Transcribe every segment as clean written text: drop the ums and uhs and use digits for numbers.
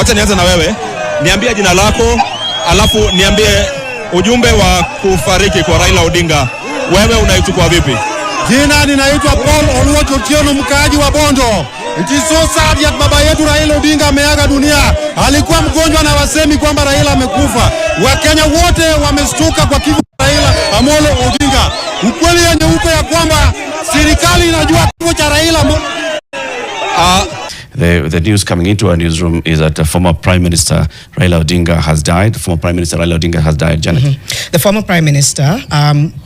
wacha nianze na wewe. Niambie jina lako, alafu niambie ujumbe wa kufariki kwa Raila Odinga. Wewe unaichukua vipi? Jina ninaitwa Paul Oluoch Otieno, mkaaji wa Bondo. It is so sad that baba yetu Raila Odinga ameaga dunia. Alikuwa mgonjwa na wasemi kwamba Raila amekufa. Wakenya wote wamestuka kwa kifo cha Raila Amolo Odinga. Ukweli nyeupe ya kwamba serikali inajua kifo cha Raila. The news coming into our newsroom is that the former Prime Minister Raila Odinga has died. Former Prime Minister Raila Odinga has died, Janet. The former Prime Minister,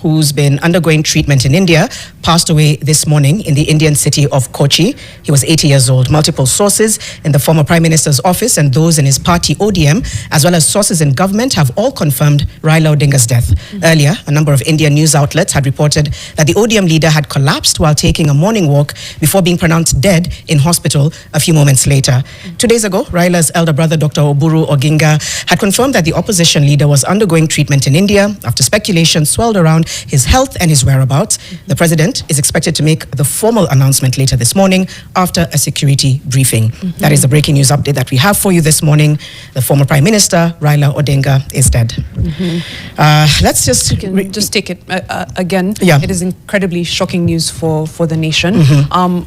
who's been undergoing treatment in India, passed away this morning in the Indian city of Kochi. He was 80 years old. Multiple sources in the former Prime Minister's office and those in his party ODM, as well as sources in government, have all confirmed Raila Odinga's death. Earlier, a number of Indian news outlets had reported that the ODM leader had collapsed while taking a morning walk before being pronounced dead in hospital a few moments later. 2 days ago, Raila's elder brother, Dr. Oburu Oginga, had confirmed that the opposition leader was undergoing treatment in India after speculation swirled around his health and his whereabouts. The president is expected to make the formal announcement later this morning after a security briefing. That is the breaking news update that we have for you this morning. The former Prime Minister, Raila Odinga, is dead. Let's just take it again. Yeah. It is incredibly shocking news for the nation.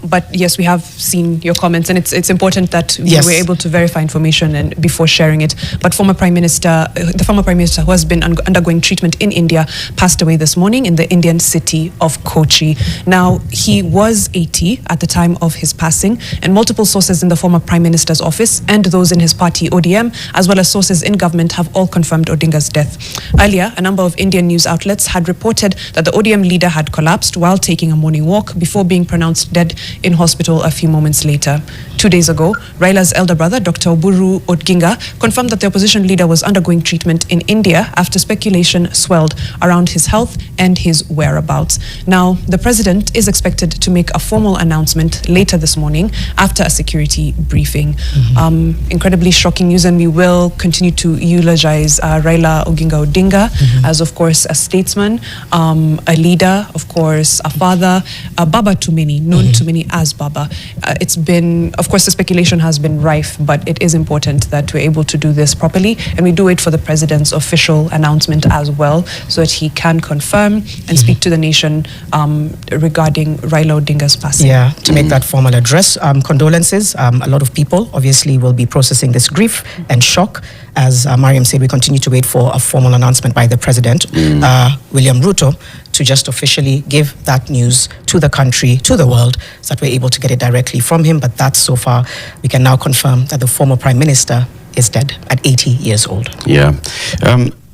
But yes, we have seen your comments, and it's important that we were able to verify information and before sharing it. But the former Prime Minister who has been undergoing treatment in India passed away this morning in the Indian city of Kochi. Now, he was 80 at the time of his passing, and multiple sources in the former Prime Minister's office and those in his party ODM, as well as sources in government, have all confirmed Odinga's death. Earlier, a number of Indian news outlets had reported that the ODM leader had collapsed while taking a morning walk before being pronounced dead in hospital a few moments later. 2 days ago, Raila's elder brother, Dr. Oburu Oginga, confirmed that the opposition leader was undergoing treatment in India after speculation swelled around his health and his whereabouts. Now, the president is expected to make a formal announcement later this morning after a security briefing. Incredibly shocking news, and we will continue to eulogize Raila Oginga Odinga as, of course, a statesman, a leader, of course, a father, a Baba to many, known to many as Baba. It's been, of course, the speculation has been rife, but it is important that we're able to do this properly, and we do it for the president's official announcement as well, so that he can confirm and speak to the nation regarding Raila Odinga's passing. Yeah, to make that formal address. Condolences. A lot of people obviously will be processing this grief and shock. As Mariam said, we continue to wait for a formal announcement by the president, William Ruto, to just officially give that news to the country, to the world, so that we're able to get it directly from him. But that's so far, we can now confirm that the former Prime Minister is dead at 80 years old. Yeah.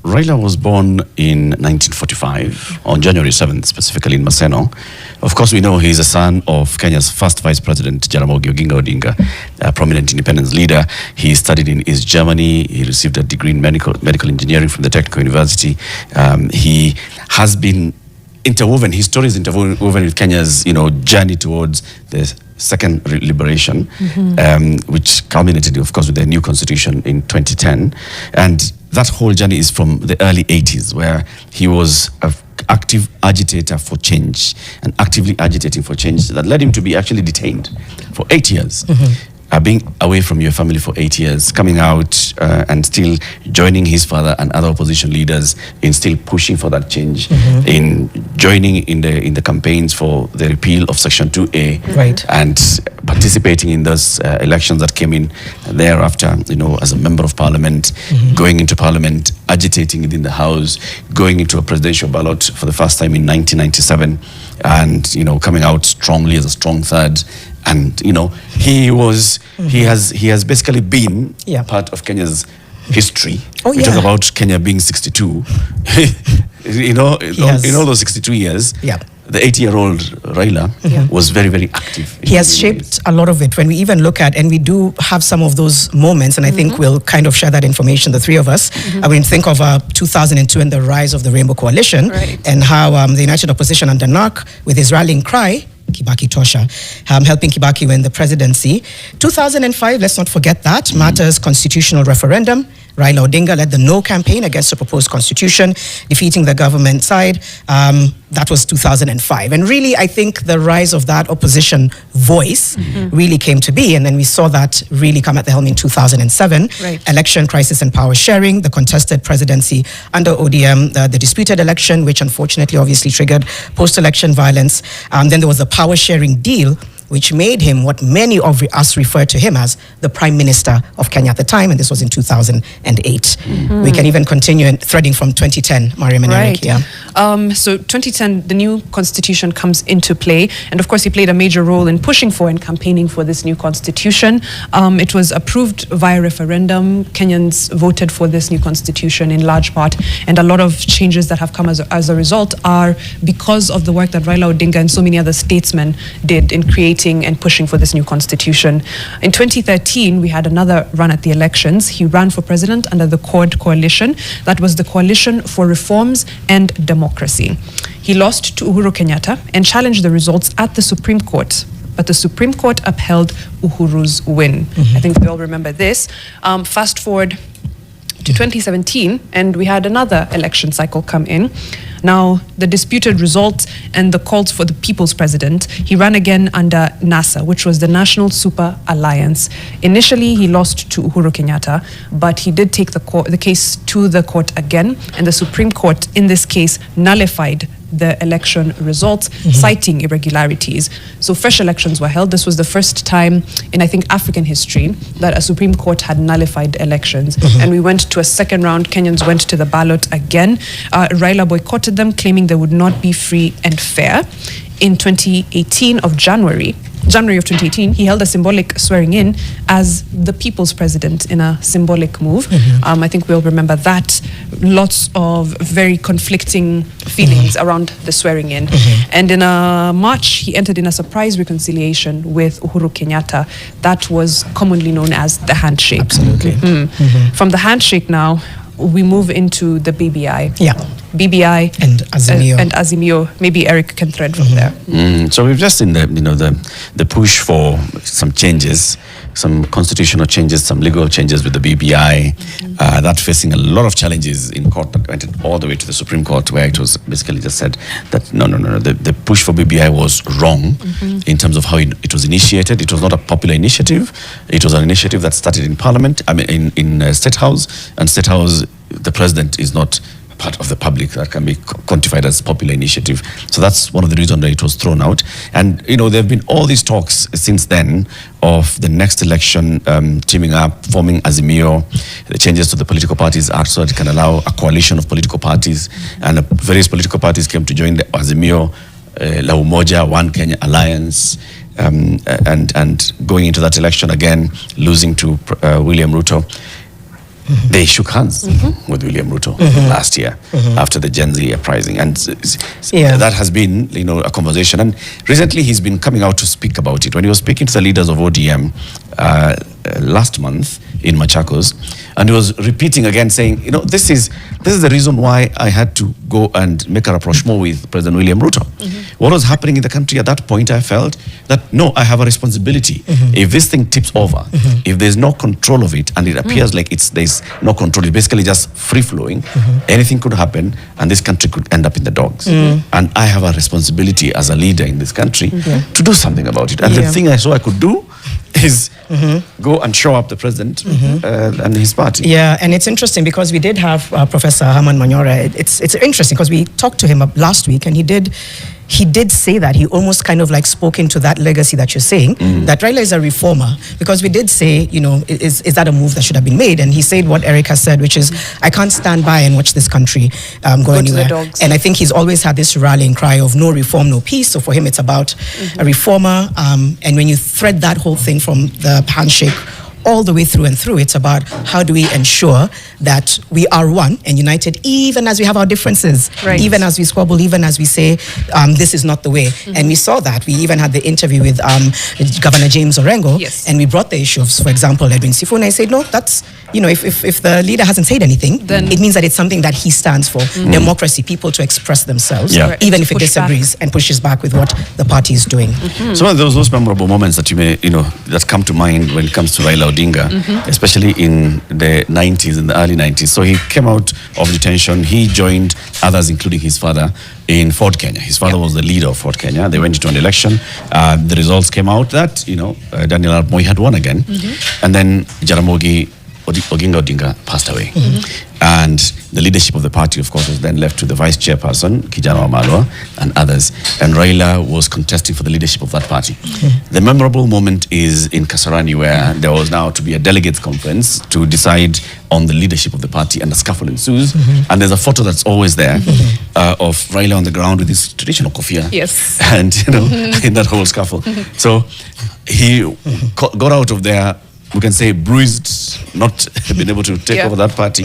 Raila was born in 1945, on January 7th, specifically in Maseno. Of course, we know he's a son of Kenya's first Vice President, Jaramogi Oginga Odinga, a prominent independence leader. He studied in East Germany. He received a degree in medical engineering from the Technical University. He has been interwoven, his story is interwoven with Kenya's, journey towards the second liberation, which culminated, of course, with the new constitution in 2010. And that whole journey is from the early 80s, where he was an active agitator for change, and actively agitating for change that led him to be actually detained for 8 years. Being away from your family for 8 years, coming out and still joining his father and other opposition leaders in still pushing for that change, in joining in the campaigns for the repeal of Section 2A, and participating in those elections that came in thereafter, as a member of parliament, going into parliament, agitating within the house, going into a presidential ballot for the first time in 1997, and coming out strongly as a strong third. And he has basically been part of Kenya's history. We talk about Kenya being 62. in all those 62 years, the 80-year-old Raila was very, very active. He has shaped a lot of it. When we even look at, and we do have some of those moments, and I think we'll kind of share that information, the three of us. I mean, think of 2002 and the rise of the Rainbow Coalition, and how the United Opposition under NARC, with his rallying cry, Kibaki Tosha, helping Kibaki win the presidency. 2005, let's not forget that, matters constitutional referendum. Raila Odinga led the No campaign against the proposed constitution, defeating the government side. That was 2005. And really, I think the rise of that opposition voice really came to be. And then we saw that really come at the helm in 2007. Right. Election crisis and power sharing, the contested presidency under ODM, the disputed election, which unfortunately obviously triggered post-election violence. Then there was the power sharing deal, which made him what many of us refer to him as the Prime Minister of Kenya at the time, and this was in 2008. We can even continue threading from 2010, Mariam and Eric. Yeah. So 2010, the new constitution comes into play, and of course he played a major role in pushing for and campaigning for this new constitution. It was approved via referendum. Kenyans voted for this new constitution in large part, and a lot of changes that have come as a result are because of the work that Raila Odinga and so many other statesmen did in creating and pushing for this new constitution. In 2013, we had another run at the elections. He ran for president under the CORD coalition. That was the Coalition for Reforms and Democracy. He lost to Uhuru Kenyatta and challenged the results at the Supreme Court. But the Supreme Court upheld Uhuru's win. I think we all remember this. Fast forward to 2017, and we had another election cycle come in. Now, the disputed results and the calls for the people's president, he ran again under NASA, which was the National Super Alliance. Initially, he lost to Uhuru Kenyatta, but he did take the case to the court again, and the Supreme Court, in this case, nullified the election results, citing irregularities. So fresh elections were held. This was the first time in, I think, African history that a Supreme Court had nullified elections. And we went to a second round. Kenyans went to the ballot again. Raila boycotted them, claiming they would not be free and fair. In 2018 of January of 2018, he held a symbolic swearing in as the people's president in a symbolic move. I think we'll remember that. Lots of very conflicting feelings around the swearing in. And in March, he entered in a surprise reconciliation with Uhuru Kenyatta. That was commonly known as the handshake. Absolutely. From the handshake now, we move into the BBI. Yeah. BBI and Azimio. And Azimio. Maybe Eric can thread from there. So we've just seen the push for some changes, some constitutional changes, some legal changes with the BBI, that facing a lot of challenges in court, that went all the way to the Supreme Court, where it was basically just said that no, the push for BBI was wrong in terms of how it was initiated. It was not a popular initiative. It was an initiative that started in Parliament, in State House, and State House, the president is not part of the public that can be quantified as popular initiative. So that's one of the reasons that it was thrown out. And, there have been all these talks since then of the next election teaming up, forming Azimio, the changes to the political parties act so that it can allow a coalition of political parties, and various political parties came to join the Azimio, La Umoja, One Kenya Alliance, and going into that election again, losing to William Ruto. They shook hands with William Ruto last year after the Gen Z uprising, and that has been a conversation. And recently he's been coming out to speak about it. When he was speaking to the leaders of ODM last month in Machakos, and he was repeating again, saying, this is the reason why I had to go and make a rapprochement with President William Ruto. What was happening in the country at that point, I felt that, no, I have a responsibility. If this thing tips over, if there's no control of it, and it appears like there's no control, it's basically just free-flowing, anything could happen, and this country could end up in the dogs. And I have a responsibility as a leader in this country to do something about it. And the thing I saw I could do is go and show up the president and his party. Yeah, and it's interesting because we did have Professor Herman Manyora. It's interesting because we talked to him last week, and he did say that he almost kind of like spoke into that legacy that you're saying, that Raila is a reformer, because we did say, is that a move that should have been made? And he said what Eric has said, which is, I can't stand by and watch this country go anywhere. And I think he's always had this rallying cry of no reform, no peace. So for him, it's about a reformer. And when you thread that whole thing from the handshake all the way through and through, it's about how do we ensure that we are one and united, even as we have our differences, even as we squabble, even as we say this is not the way. And we saw that. We even had the interview with Governor James Orengo, and we brought the issue of, for example, Edwin Sifuna. I said, no, that's, if the leader hasn't said anything, then it means that it's something that he stands for. Democracy, people to express themselves, even if it disagrees and pushes back with what the party is doing. Some of those memorable moments that you may, that come to mind when it comes to Raila Raila Odinga, especially in the 90s, in the early 90s. So he came out of detention. He joined others, including his father, in Ford Kenya. His father was the leader of Ford Kenya. They went into an election. The results came out that, Daniel Arap Moi had won again. And then Jaramogi Oginga Odinga passed away. And the leadership of the party, of course, was then left to the vice chairperson, Gicanjama and others. And Raila was contesting for the leadership of that party. The memorable moment is in Kasarani, where there was now to be a delegates conference to decide on the leadership of the party, and a scuffle ensues. And there's a photo that's always there of Raila on the ground with his traditional kofia. Yes. And, in that whole scuffle. So he got out of there, we can say, bruised, not been able to take over that party,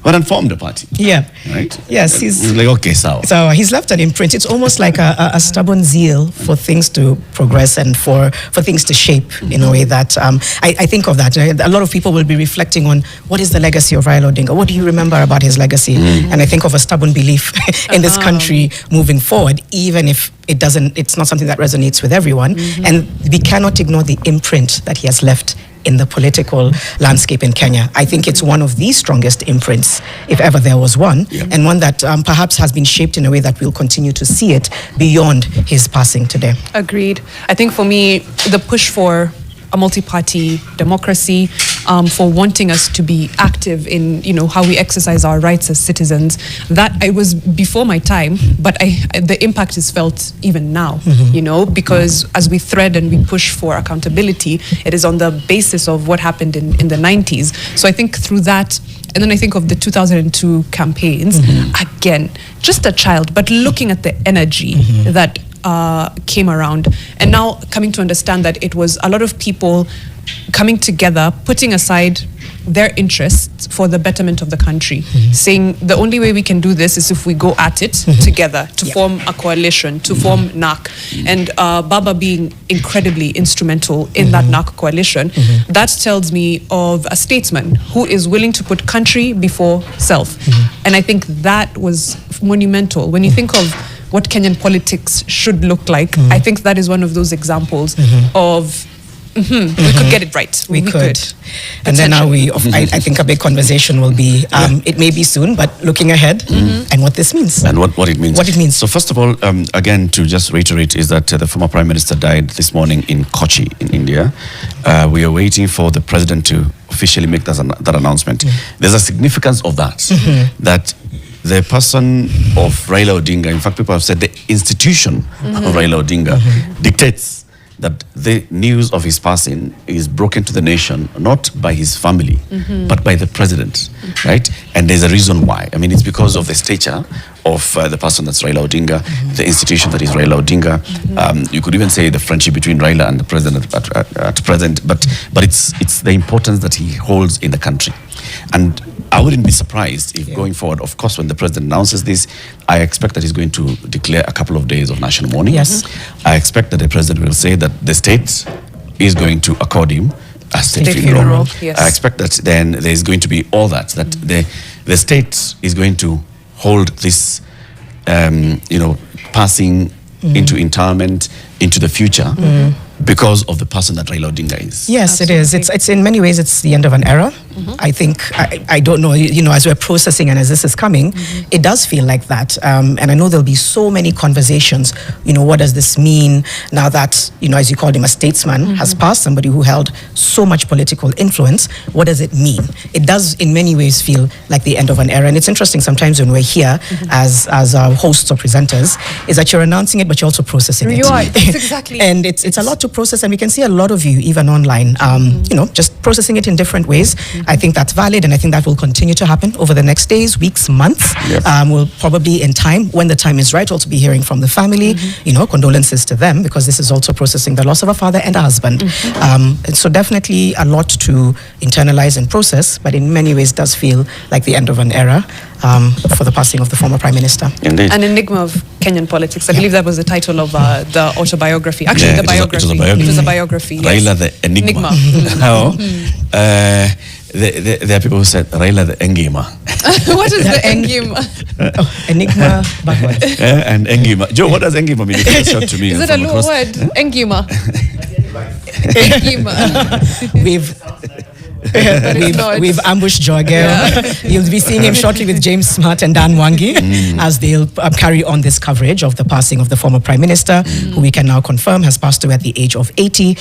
but then formed a party. Yeah. Right? Yes, he's like, okay, so he's left an imprint. It's almost like a stubborn zeal for things to progress and for things to shape in a way that I think of that. A lot of people will be reflecting on what is the legacy of Raila Odinga. What do you remember about his legacy? And I think of a stubborn belief in this country moving forward, even if it's not something that resonates with everyone. And we cannot ignore the imprint that he has left in the political landscape in Kenya. I think it's one of the strongest imprints, if ever there was one, and one that perhaps has been shaped in a way that we'll continue to see it beyond his passing today. Agreed. I think for me, the push for a multi-party democracy, for wanting us to be active in, how we exercise our rights as citizens, that it was before my time, but the impact is felt even now, because as we thread and we push for accountability, it is on the basis of what happened in the 90s. So I think through that, and then I think of the 2002 campaigns, again, just a child, but looking at the energy that came around, and now coming to understand that it was a lot of people coming together, putting aside their interests for the betterment of the country, saying the only way we can do this is if we go at it together, to form a coalition, to form NAC. And Baba being incredibly instrumental in that NAC coalition, that tells me of a statesman who is willing to put country before self. And I think that was monumental. When you think of what Kenyan politics should look like, I think that is one of those examples of we could get it right. We could. And then now I think a big conversation will be, it may be soon, but looking ahead and what this means. And what it means. What it means. So first of all, again, to just reiterate, is that the former Prime Minister died this morning in Kochi in India. We are waiting for the President to officially make that announcement. There's a significance of that, that the person of Raila Odinga, in fact, people have said the institution of Raila Odinga dictates that the news of his passing is broken to the nation, not by his family, but by the president, right? And there's a reason why. I mean, it's because of the stature of the person that's Raila Odinga, the institution that is Raila Odinga. You could even say the friendship between Raila and the president at present, but it's the importance that he holds in the country. And I wouldn't be surprised if going forward, of course, when the president announces this, I expect that he's going to declare a couple of days of national mourning. Yes. I expect that the president will say that the state is going to accord him a state funeral. Yes. I expect that then there's going to be all that the state is going to hold this, passing into interment, into the future, because of the person that Raila Odinga is. Yes, absolutely. It is. It's in many ways, it's the end of an era. I think, I don't know, as we're processing and as this is coming, it does feel like that. And I know there'll be so many conversations, what does this mean now that, as you called him, a statesman has passed, somebody who held so much political influence. What does it mean? It does in many ways feel like the end of an era. And it's interesting sometimes when we're here as hosts or presenters, is that you're announcing it, but you're also processing it. You are, that's exactly. And it's a lot to process, and we can see a lot of you even online, just processing it in different ways. I think that's valid, and I think that will continue to happen over the next days, weeks, months. We'll probably in time, when the time is right, also be hearing from the family, condolences to them, because this is also processing the loss of a father and a husband. And so definitely a lot to internalize and process, but in many ways does feel like the end of an era for the passing of the former Prime Minister. Indeed. An enigma of Kenyan politics. I believe that was the title of the autobiography. Actually, the biography. It was a biography. Raila the Enigma. There are people who said Raila the Engima. What is the Engima? Enigma backwards. And Engima. Joe, what does Engima mean? You can just shout to me. Is it a Luo word? Engima. We've ambushed Joageo. You'll be seeing him shortly with James Smart and Dan Wangi as they'll carry on this coverage of the passing of the former Prime Minister, who we can now confirm has passed away at the age of 80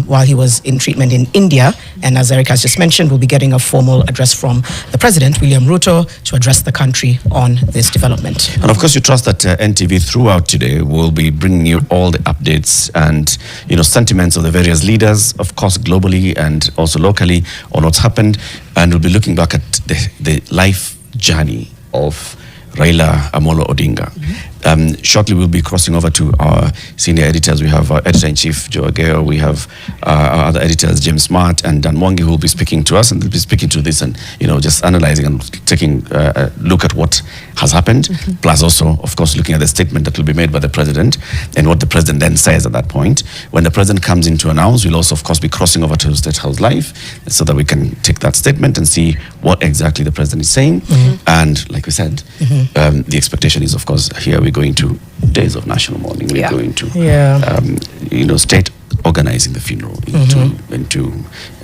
while he was in treatment in India. And as Eric has just mentioned, we'll be getting a formal address from the President, William Ruto, to address the country on this development. And of course, you trust that NTV throughout today will be bringing you all the updates and, sentiments of the various leaders, of course, globally and also locally, on what's happened, and we'll be looking back at the life journey of Raila Amolo Odinga. Shortly, we'll be crossing over to our senior editors. We have our editor-in-chief, Joageo. We have our other editors, James Smart and Dan Mwangi, who will be speaking to us, and they'll be speaking to this and, just analyzing and taking a look at what has happened, plus also, of course, looking at the statement that will be made by the President and what the President then says at that point. When the President comes in to announce, we'll also, of course, be crossing over to State House Live so that we can take that statement and see what exactly the President is saying. And like we said, the expectation is, of course, here we're going to days of national mourning. We're going to, state organizing the funeral into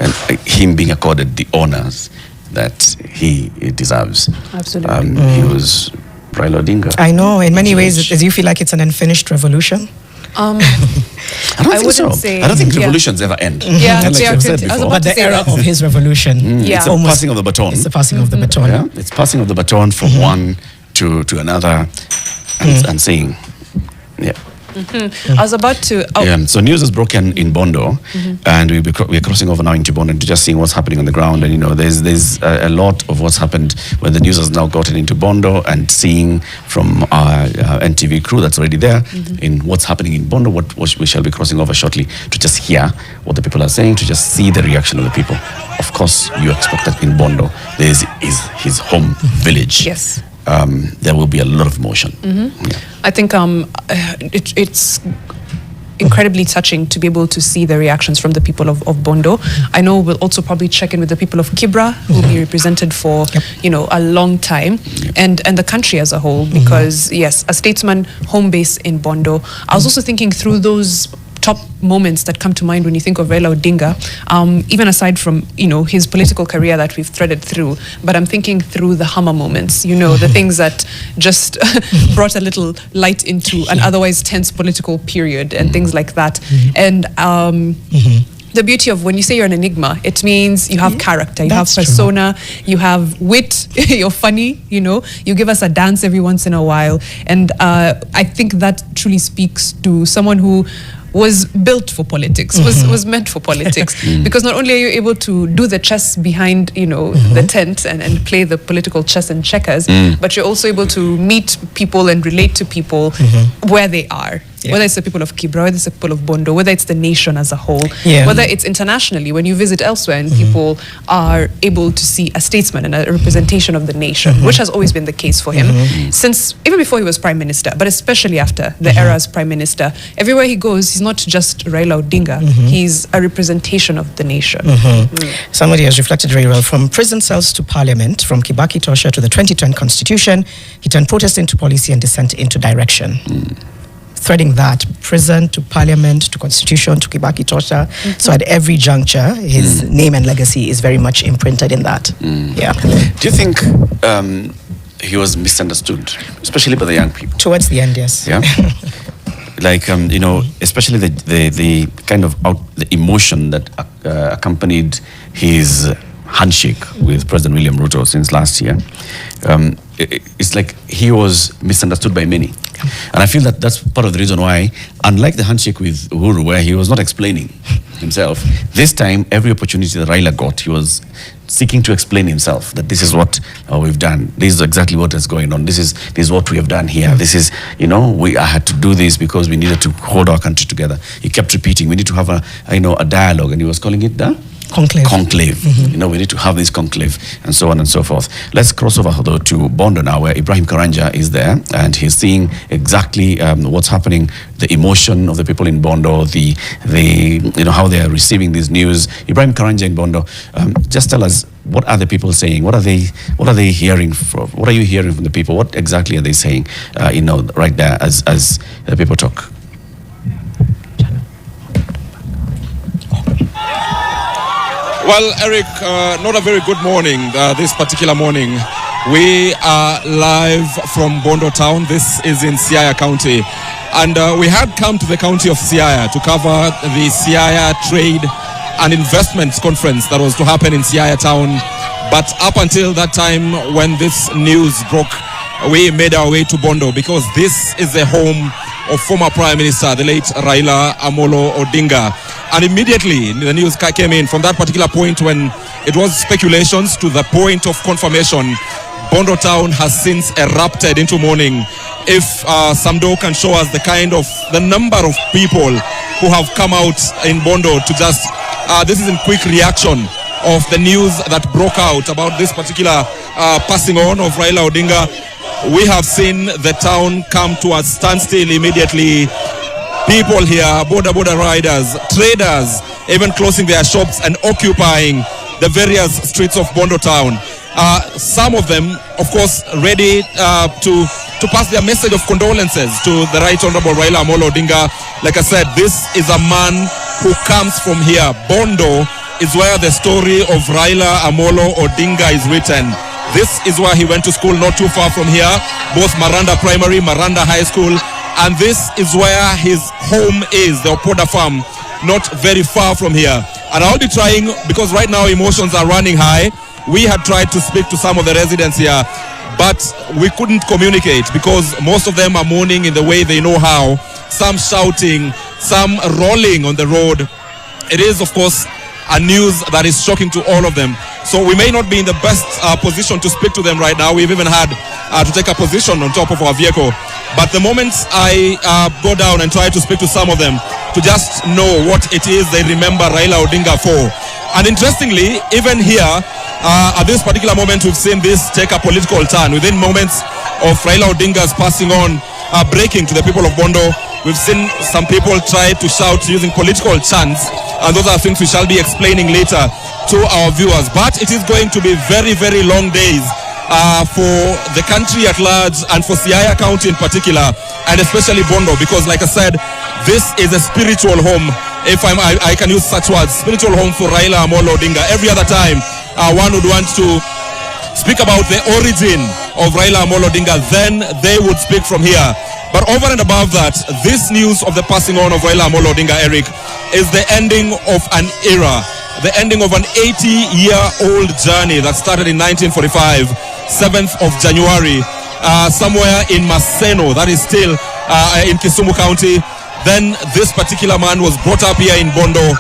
and him being accorded the honors that he deserves. Absolutely. He was Raila Odinga. I know, in many ways, do you feel like it's an unfinished revolution? I don't think so. I don't think revolutions ever end. Yeah, like I've said before. But the era of his revolution, it's a passing of the baton. It's the passing of the baton. Yeah, it's passing of the baton from one to another, and saying, I was about to. So news is broken in Bondo, and we're crossing over now into Bondo and just seeing what's happening on the ground. And there's a lot of what's happened when the news has now gotten into Bondo, and seeing from our NTV crew that's already there in what's happening in Bondo. What we shall be crossing over shortly to just hear what the people are saying, to just see the reaction of the people. Of course, you expect that in Bondo there is his home village. Yes. There will be a lot of emotion. I think it's incredibly touching to be able to see the reactions from the people of Bondo. I know we'll also probably check in with the people of Kibra, who will be represented for a long time, and the country as a whole, because yes, a statesman, home base in Bondo. I was also thinking through those top moments that come to mind when you think of Raila Odinga, even aside from his political career that we've threaded through, but I'm thinking through the hammer moments, the things that just brought a little light into an otherwise tense political period and things like that. And the beauty of when you say you're an enigma, it means you have character, you have persona, you have wit, you're funny, you give us a dance every once in a while. And I think that truly speaks to someone who was built for politics, was meant for politics, because not only are you able to do the chess behind, the tent and play the political chess and checkers, but you're also able to meet people and relate to people where they are. Whether it's the people of Kibra, whether it's the people of Bondo, whether it's the nation as a whole, whether it's internationally, when you visit elsewhere and people are able to see a statesman and a representation of the nation, which has always been the case for him, since even before he was Prime Minister, but especially after the era as Prime Minister. Everywhere he goes, he's not just Raila Odinga, he's a representation of the nation. Somebody has reflected very well. From prison cells to parliament, from Kibaki Tosha to the 2010 constitution, he turned protest into policy and dissent into direction. Threading that, prison to parliament to constitution to Kibaki Tosha. So at every juncture, his name and legacy is very much imprinted in that. Do you think he was misunderstood, especially by the young people? Towards the end, yes. Yeah. Like especially the kind of the emotion that accompanied his handshake with President William Ruto since last year. It's like he was misunderstood by many. And I feel that that's part of the reason why, unlike the handshake with Uhuru, where he was not explaining himself, this time, every opportunity that Raila got, he was seeking to explain himself, that this is what we've done. This is exactly what is going on. This is what we have done here. This is, I had to do this because we needed to hold our country together. He kept repeating, we need to have a dialogue, and he was calling it the conclave. We need to have this conclave, and so on and so forth. Let's cross over though to Bondo now, where Ibrahim Karanja is there, and he's seeing exactly what's happening, the emotion of the people in Bondo, the how they are receiving this news. Ibrahim Karanja in Bondo, just tell us, what are the people saying? What are they hearing from? What are you hearing from the people? What exactly are they saying? Right there as the people talk. Well, Eric, not a very good morning this particular morning. We are live from Bondo town. This is in Siaya County. And we had come to the county of Siaya to cover the Siaya Trade and Investments Conference that was to happen in Siaya town. But up until that time when this news broke, we made our way to Bondo because this is the home of former Prime Minister, the late Raila Amolo Odinga. And immediately the news came in from that particular point when it was speculations to the point of confirmation. Bondo town has since erupted into mourning. If Samdo can show us the number of people who have come out in Bondo to just, this is in quick reaction of the news that broke out about this particular passing on of Raila Odinga. We have seen the town come to a standstill immediately. People here, border riders, traders, even closing their shops and occupying the various streets of Bondo town. Some of them, of course, ready to pass their message of condolences to the Right Honorable Raila Amolo Odinga. Like I said, this is a man who comes from here. Bondo is where the story of Raila Amolo Odinga is written. This is where he went to school, not too far from here, both Maranda Primary, Maranda High School, and this is where his home is, the Opoda Farm, not very far from here. And I'll be trying, because right now emotions are running high, we had tried to speak to some of the residents here, but we couldn't communicate because most of them are mourning in the way they know how, some shouting, some rolling on the road. It is, of course, a news that is shocking to all of them. So we may not be in the best position to speak to them right now. We've even had to take a position on top of our vehicle. But the moment I go down and try to speak to some of them to just know what it is they remember Raila Odinga for. And interestingly, even here, at this particular moment, we've seen this take a political turn. Within moments of Raila Odinga's passing on, breaking to the people of Bondo, we've seen some people try to shout using political chants, and those are things we shall be explaining later to our viewers. But it is going to be very, very long days for the country at large and for Siaya County in particular, and especially Bondo, because like I said, this is a spiritual home, if I can use such words, spiritual home for Raila Amolo Odinga. Every other time one would want to speak about the origin of Raila Amolo Odinga, then they would speak from here. But over and above that, this news of the passing on of Raila Amolo Odinga, Eric, is the ending of an era, the ending of an 80-year-old journey that started in 1945, 7th of January, somewhere in Maseno, that is still in Kisumu County. Then this particular man was brought up here in Bondo,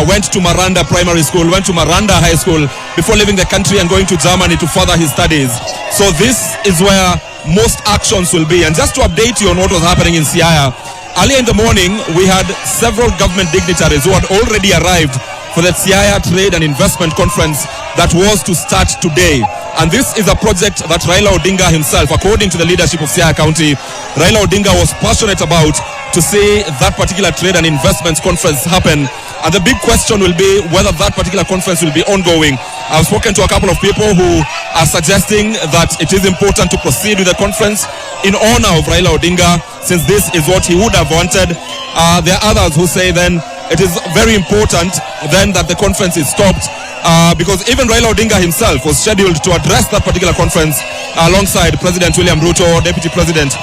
went to Maranda Primary School, went to Maranda High School before leaving the country and going to Germany to further his studies. So this is where most actions will be. And just to update you on what was happening in Siaya, early in the morning, we had several government dignitaries who had already arrived for the Siaya Trade and Investment Conference that was to start today. And this is a project that Raila Odinga himself, according to the leadership of Siaya County, Raila Odinga was passionate about to see that particular Trade and Investments Conference happen. And the big question will be whether that particular conference will be ongoing. I've spoken to a couple of people who are suggesting that it is important to proceed with the conference in honor of Raila Odinga, since this is what he would have wanted. There are others who say then it is very important then that the conference is stopped, because even Raila Odinga himself was scheduled to address that particular conference alongside President William Ruto, Deputy President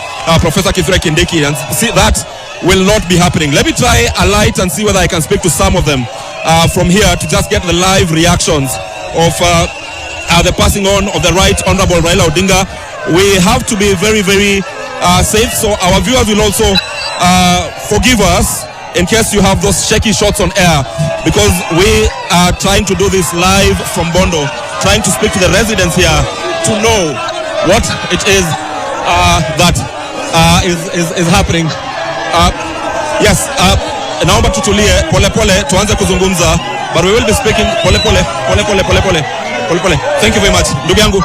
Professor Kithure Kindiki, and see that will not be happening. Let me try a light and see whether I can speak to some of them from here to just get the live reactions of the passing on of the Right Honorable Raila Odinga. We have to be very, very safe, so our viewers will also forgive us in case you have those shaky shots on air, because we are trying to do this live from Bondo, trying to speak to the residents here to know what it is that is happening. Yes, naomba tutulie pole pole tuanze kuzungumza, but we will be speaking pole pole. Thank you very much ndugu yangu.